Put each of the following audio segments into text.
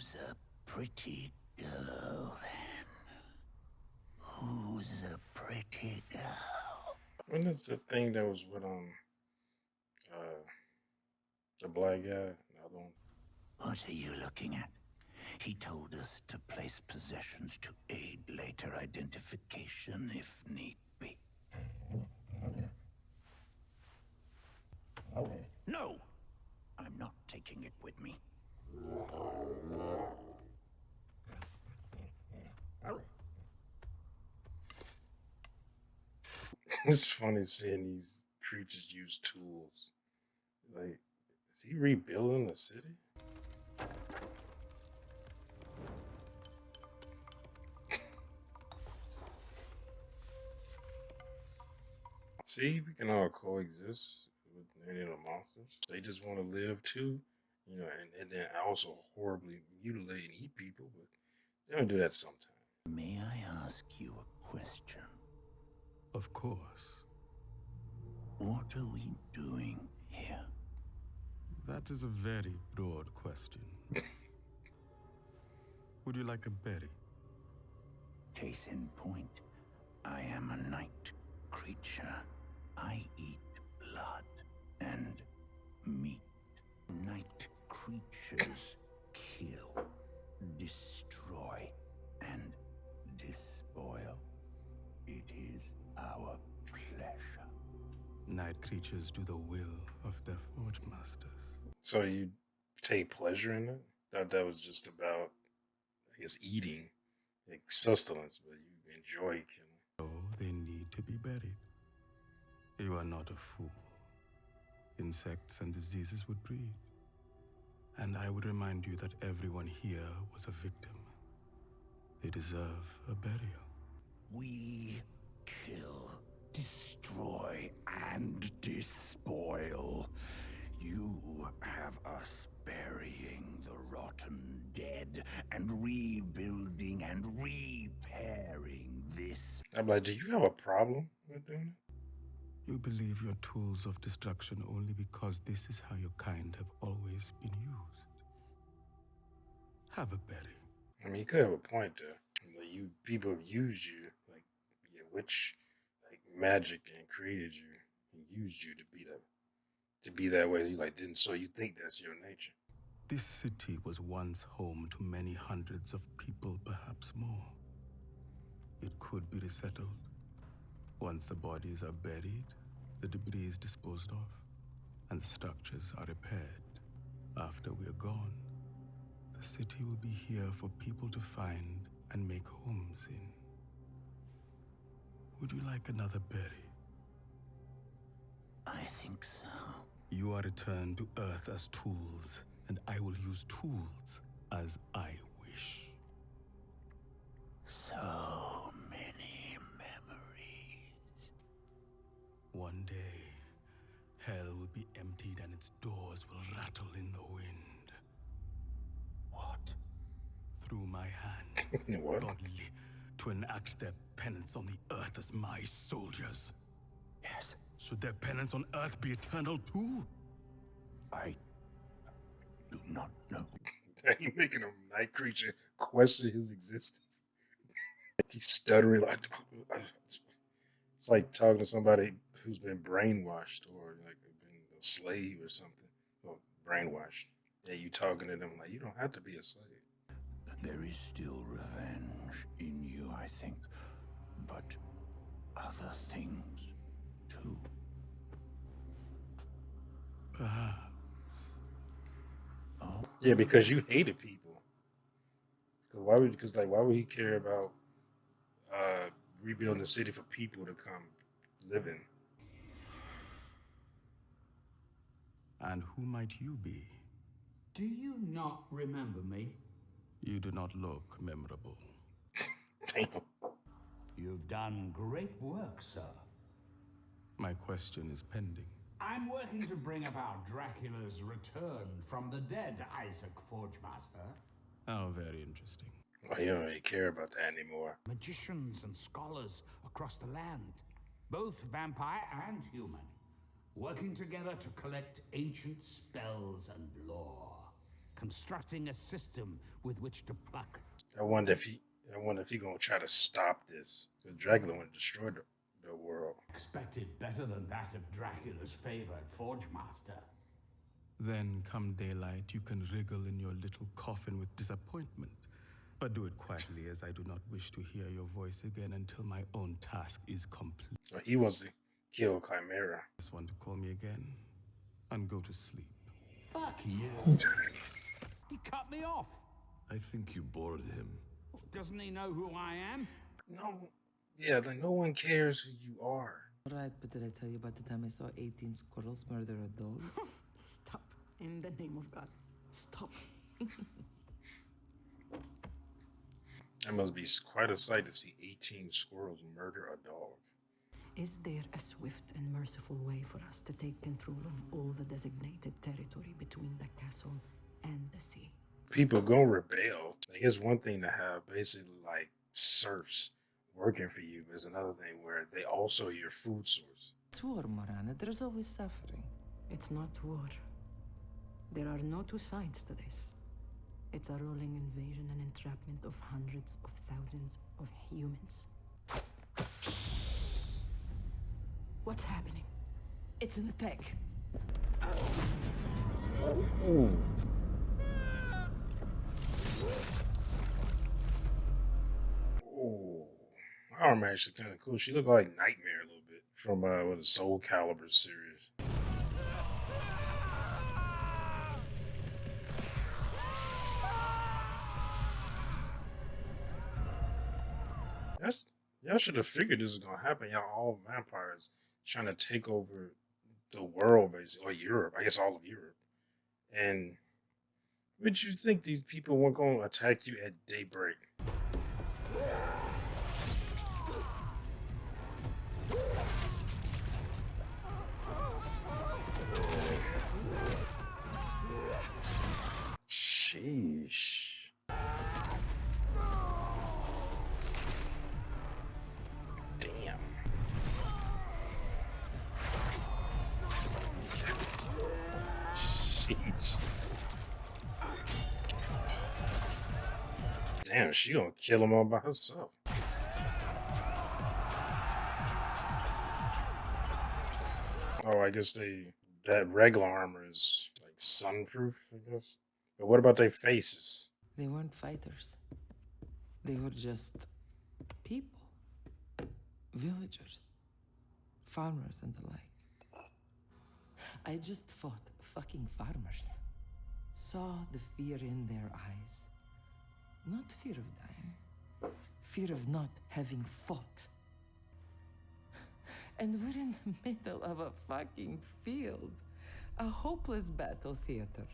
Who's a pretty girl, then? Who's a pretty girl? I mean, that's the thing that was with uh the black guy, the other one. What are you looking at? He told us to place possessions to aid later identification if need be. No! I'm not taking it with me. It's funny seeing these creatures use tools. Like, is he rebuilding the city? See, we can all coexist with any of the monsters. They just want to live too, and then also horribly mutilate and eat people, but they don't do that sometimes. May I ask you a question? Of course. What are we doing here? That is a very broad question. Would you like a berry? Case in point, I am a night creature. I eat blood and meat. Night creatures kill, destroy, and despoil. It is our pleasure. Night creatures do the will of their forge masters. So you take pleasure in it? Thought that was just about, I guess, eating, like sustenance, but you enjoy killing. So they need to be buried. You are not a fool. Insects and diseases would breed. And I would remind you that everyone here was a victim. They deserve a burial. We kill, destroy, and despoil. You have us burying the rotten dead and rebuilding and repairing this. I'm like, do you have a problem with doing You believe your tools of destruction only because this is how your kind have always been used. Have a berry. it? I mean, you could have a point there. Like, you people have used you, like, yeah, which like magic and created you and used you to be that way. You like didn't, so you think that's your nature. This city was once home to many hundreds of people, perhaps more. It could be resettled. Once the bodies are buried, the debris is disposed of, and the structures are repaired. After we are gone, the city will be here for people to find and make homes in. Would you like another berry? I think so. You are returned to Earth as tools, and I will use tools as I wish. So many memories. One day, hell will be emptied and its doors will rattle in the wind. What? Through my hand, What? godly, to enact their penance on the earth as my soldiers. Yes, Should their penance on earth be eternal too? I do not know. Are you making a night creature question his existence? Like he's stuttering. Like, it's like talking to somebody who's been brainwashed or like been a slave or something. Well, brainwashed. Yeah, you talking to them like you don't have to be a slave. There is still revenge in you, I think, but other things too. Perhaps. Oh, Yeah, because you hated people. Because why would? Because like, why would he care about rebuilding the city for people to come live in? And who might you be? Do you not remember me? You do not look memorable. Damn. You've done great work, sir. My question is pending. I'm working to bring about Dracula's return from the dead, Isaac Forgemaster. Oh, very interesting. Well, you don't really care about that anymore. Magicians and scholars across the land, both vampire and human, working together to collect ancient spells and lore. constructing a system with which to pluck. I wonder if he gonna try to stop this. The Dracula want to destroy the world. Expected better than that of Dracula's favored forge master. Then, come daylight, you can wriggle in your little coffin with disappointment. But do it quietly, as I do not wish to hear your voice again until my own task is complete. So he wants to kill Chimera. Just want to call me again and go to sleep. Fuck you. He cut me off. I think you bored him. Doesn't he know who I am? No, yeah, like no one cares who you are. Alright, but did I tell you about the time I saw 18 squirrels murder a dog? Stop. In the name of God. Stop. That must be quite a sight to see 18 squirrels murder a dog. Is there a swift and merciful way for us to take control of all the designated territory between the castle and the sea? People gonna rebel. Like, it's one thing to have basically like serfs working for you, but it's another thing where they also your food source. It's war, Morana. There's always suffering. It's not war. There are no two sides to this. It's a rolling invasion and entrapment of hundreds of thousands of humans. What's happening? It's an attack. Ooh. Ooh. My arm actually kind of cool. She looked like Nightmare a little bit from what the Soul Calibur series. Y'all should have figured this was gonna happen. Y'all all vampires trying to take over the world, basically, or Europe. I guess all of Europe. And would you think these people weren't gonna attack you at daybreak? Sheesh. Damn. Sheesh. Damn, she gonna kill them all by herself. Oh, I guess that regular armor is like sunproof, I guess. But what about their faces? They weren't fighters. They were just people. Villagers. Farmers and the like. I just fought fucking farmers. Saw the fear in their eyes. Not fear of dying. Fear of not having fought. And we're in the middle of a fucking field. A hopeless battle theater.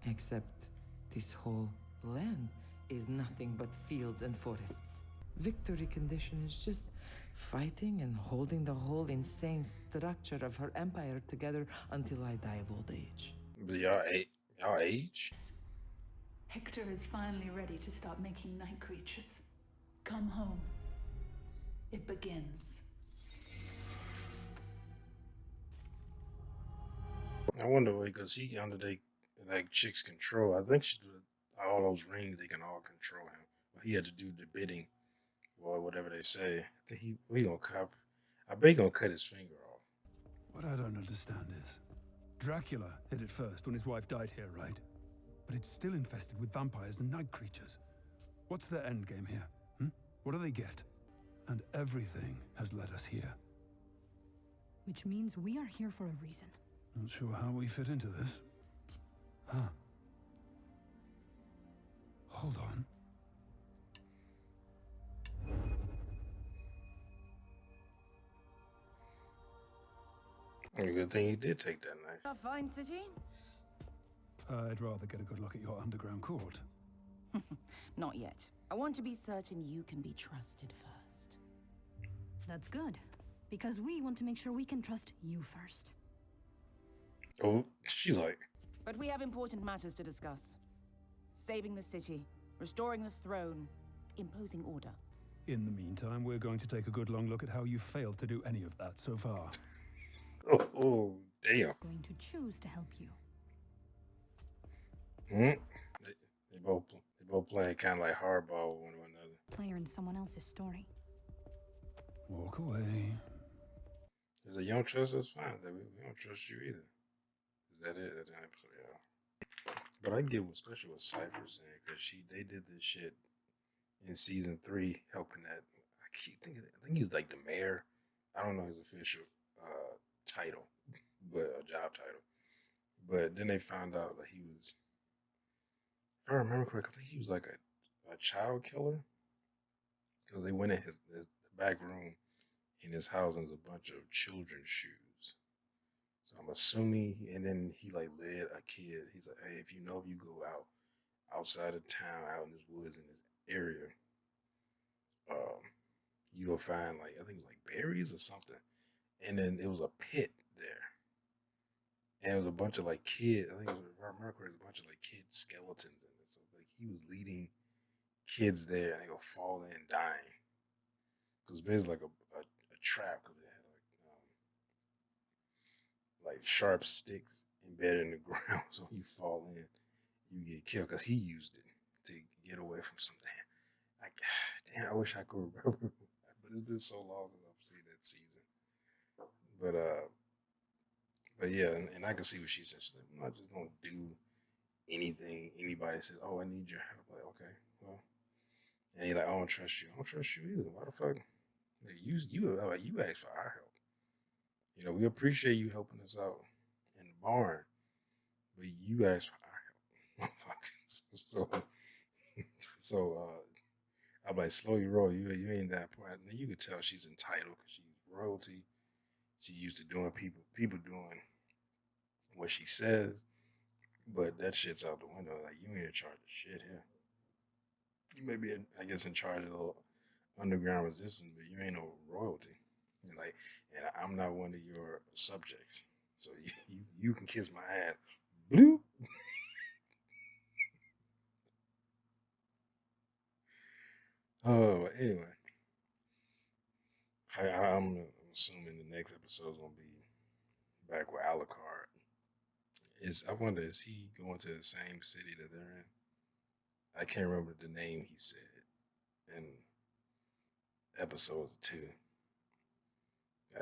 Except this whole land is nothing but fields and forests. Victory condition is just fighting and holding the whole insane structure of her empire together until I die of old age. But y'all age? Hector is finally ready to stop making night creatures. Come home. It begins. I wonder why, because he under like chick's control. I think she did all those rings. They can all control him. But he had to do the bidding, or whatever they say. I think he gonna cut. I bet he gonna cut his finger off. What I don't understand is, Dracula hit it first when his wife died here, right? But it's still infested with vampires and night creatures. What's their end game here? What do they get? And everything has led us here. Which means we are here for a reason. Not sure how we fit into this. Huh. Hold on. A good thing he did take that knife. A fine city? I'd rather get a good look at your underground court. Not yet. I want to be certain you can be trusted first. That's good, because we want to make sure we can trust you first. Oh, she like. But we have important matters to discuss. Saving the city, restoring the throne, imposing order. In the meantime, we're going to take a good long look at how you failed to do any of that so far. Oh, damn. Going to choose to help you. Mm-hmm. They both playing kind of like hardball with one another. Player in someone else's story. Walk away. Is you don't trust us? Fine. We don't trust you either. Is that it? That's how I play out. But I get, especially what Cypher's saying, because they did this shit in season 3, helping that. I think he was like the mayor. I don't know his official title, but a job title. But then they found out that he was, if I remember correctly, I think he was like a child killer, because they went in his back room in his house and there's a bunch of children's shoes. So I'm assuming, and then he like led a kid. He's like, hey, if you go outside of town, out in this woods in this area, um, you'll find like, I think it was like berries or something. And then it was a pit there. And it was a bunch of like kids. I think it was, if I remember correctly, a bunch of like kid skeletons in it. So like he was leading kids there and they go falling and dying. Because there's like a trap, because it had like sharp sticks embedded in the ground. So you fall in, you get killed, because he used it to get away from something. Damn, I wish I could remember. But it's been so long since I've seen that season. But yeah, and I can see what she said. She's like, I'm not just gonna do anything anybody says. Oh, I need your help. Like, okay, well, and he's like, I don't trust you. I don't trust you either. Why the fuck? Like, you asked for our help. You know, we appreciate you helping us out in the barn, but you asked for our help. so I'm like, slow your roll. You ain't that point. And you could tell she's entitled because she's royalty. She's used to doing people doing what she says, but that shit's out the window. Like, you ain't in charge of shit here. You may be, I guess, in charge of the underground resistance, but you ain't no royalty. And like, and I'm not one of your subjects, so you can kiss my ass. Bloop. Oh, anyway, I'm assuming the next episode is gonna be back with Alucard. I wonder, is he going to the same city that they're in? I can't remember the name he said in episode 2.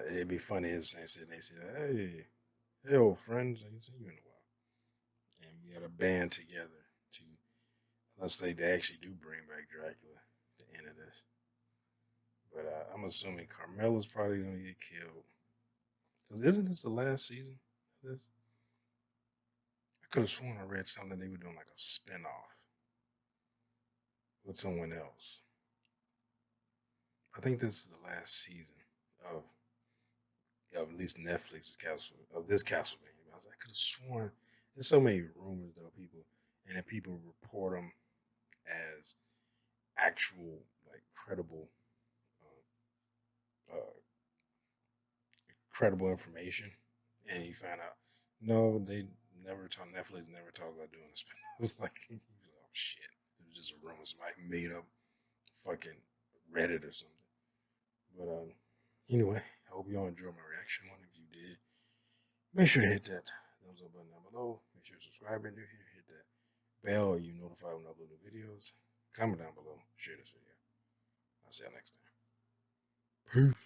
It'd be funny if they said, hey, old friends, I ain't seen you in a while. And we got a band together to, unless they actually do bring back Dracula at the end of this. But I'm assuming Carmela's probably going to get killed. Because isn't this the last season of this? I could have sworn I read something they were doing like a spinoff with someone else. I think this is the last season of at least Netflix's Castlevania. I could have sworn there's so many rumors though, and then people report them as actual like credible information, and you find out no, they never talk. Netflix never talked about doing a spin. It was like, oh shit, it was just a rumor somebody made up, fucking Reddit or something. But anyway, I hope y'all enjoyed my reaction one. If you did, make sure to hit that thumbs up button down below. Make sure to subscribe if you're here. Hit that bell, you notified when I upload new videos. Comment down below. Share this video. I'll see y'all next time. Peace.